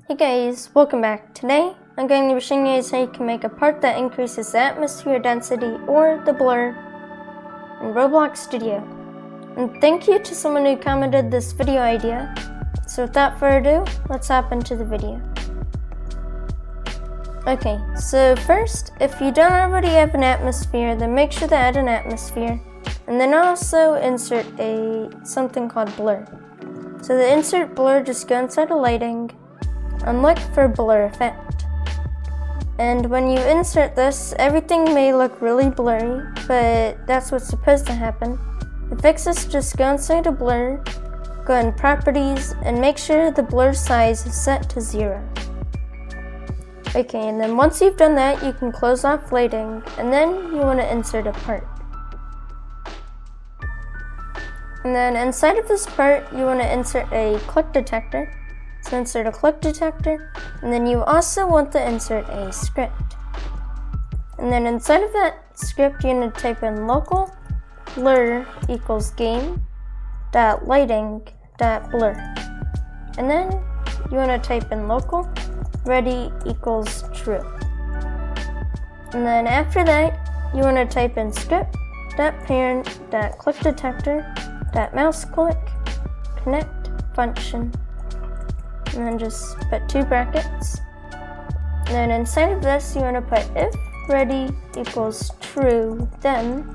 Hey guys, welcome back. Today, I'm going to be showing you guys how you can make a part that increases the atmosphere density or the blur in Roblox Studio. And thank you to someone who commented this video idea. So without further ado, let's hop into the video. Okay, so first, if you don't already have an atmosphere, then make sure to add an atmosphere. And then also insert something called blur. So to insert blur, just go inside of lighting and look for blur effect. And when you insert this, everything may look really blurry, but that's what's supposed to happen. To fix this, just go inside of blur, go in properties, and make sure the blur size is set to 0. Okay, and then once you've done that, you can close off lighting, and then you want to insert a part. And then inside of this part, you want to insert a click detector. So insert a click detector, and then you also want to insert a script. And then inside of that script, you're going to type in local blur equals game.lighting.blur. And then you want to type in local ready equals true. And then after that, you want to type in script.parent.clickDetector.mouseClick connect function. And then just put 2 brackets. And then inside of this, you want to put if ready equals true, then,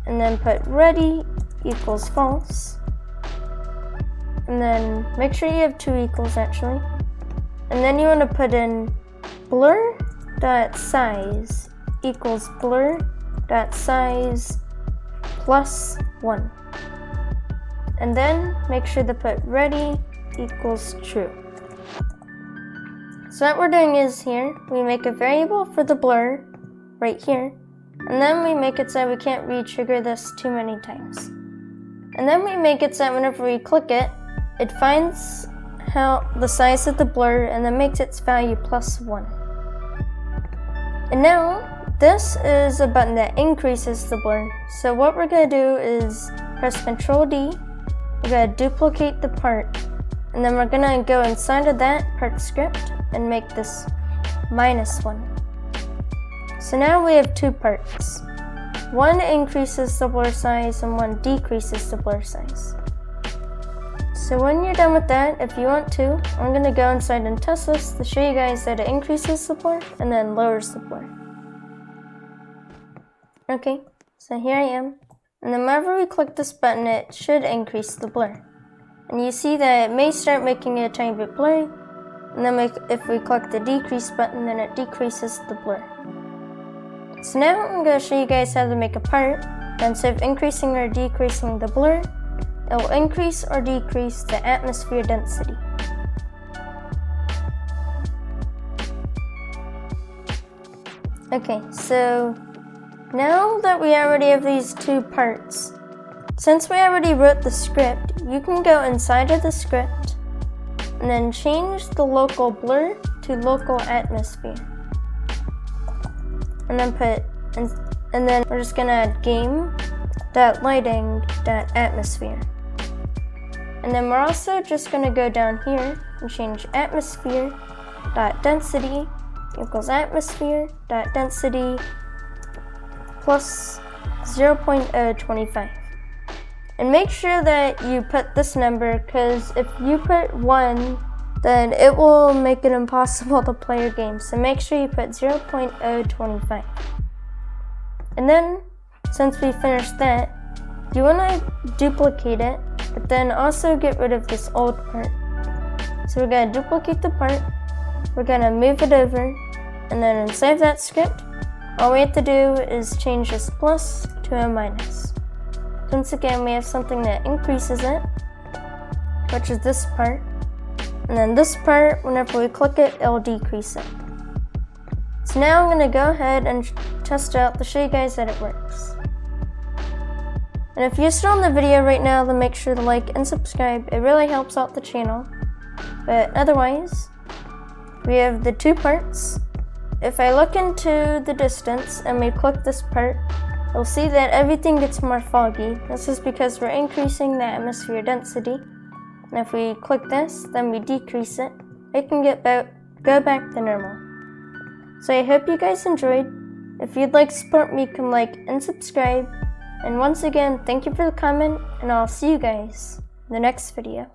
and then put ready equals false. And then make sure you have 2 equals actually. And then you want to put in blur.size equals blur.size plus 1. And then make sure to put ready equals true. So what we're doing is here, we make a variable for the blur right here, and then we make it so we can't re-trigger this too many times. And then we make it so whenever we click it, it finds the size of the blur and then makes its value plus 1. And now, this is a button that increases the blur. So what we're going to do is press Ctrl D, we're going to duplicate the part, and then we're gonna go inside of that part script and make this -1. So now we have 2 parts. One increases the blur size and one decreases the blur size. So when you're done with that, if you want to, I'm gonna go inside and test this to show you guys that it increases the blur and then lowers the blur. Okay, so here I am. And then whenever we click this button, it should increase the blur. And you see that it may start making it a tiny bit blurry, and then if we click the decrease button, then it decreases the blur. So now I'm going to show you guys how to make a part, and instead of increasing or decreasing the blur, it will increase or decrease the atmosphere density. Okay, so now that we already have these 2 parts, since we already wrote the script, you can go inside of the script and then change the local blur to local atmosphere. And then we're just gonna add game.lighting.atmosphere. And then we're also just gonna go down here and change atmosphere.density equals atmosphere.density plus 0.025. And make sure that you put this number, because if you put 1, then it will make it impossible to play your game. So make sure you put 0.025. And then, since we finished that, you want to duplicate it, but then also get rid of this old part. So we're going to duplicate the part, we're going to move it over, and then inside that script, all we have to do is change this plus to a minus. Once again, we have something that increases it, which is this part. And then this part, whenever we click it, it'll decrease it. So now I'm going to go ahead and test it out to show you guys that it works. And if you're still in the video right now, then make sure to like and subscribe. It really helps out the channel. But otherwise, we have the 2 parts. If I look into the distance and we click this part, you'll see that everything gets more foggy. This is because we're increasing the atmosphere density. And if we click this, then we decrease it. it can go back to normal. So I hope you guys enjoyed. If you'd like to support me, you can like and subscribe. And once again, thank you for the comment, and I'll see you guys in the next video.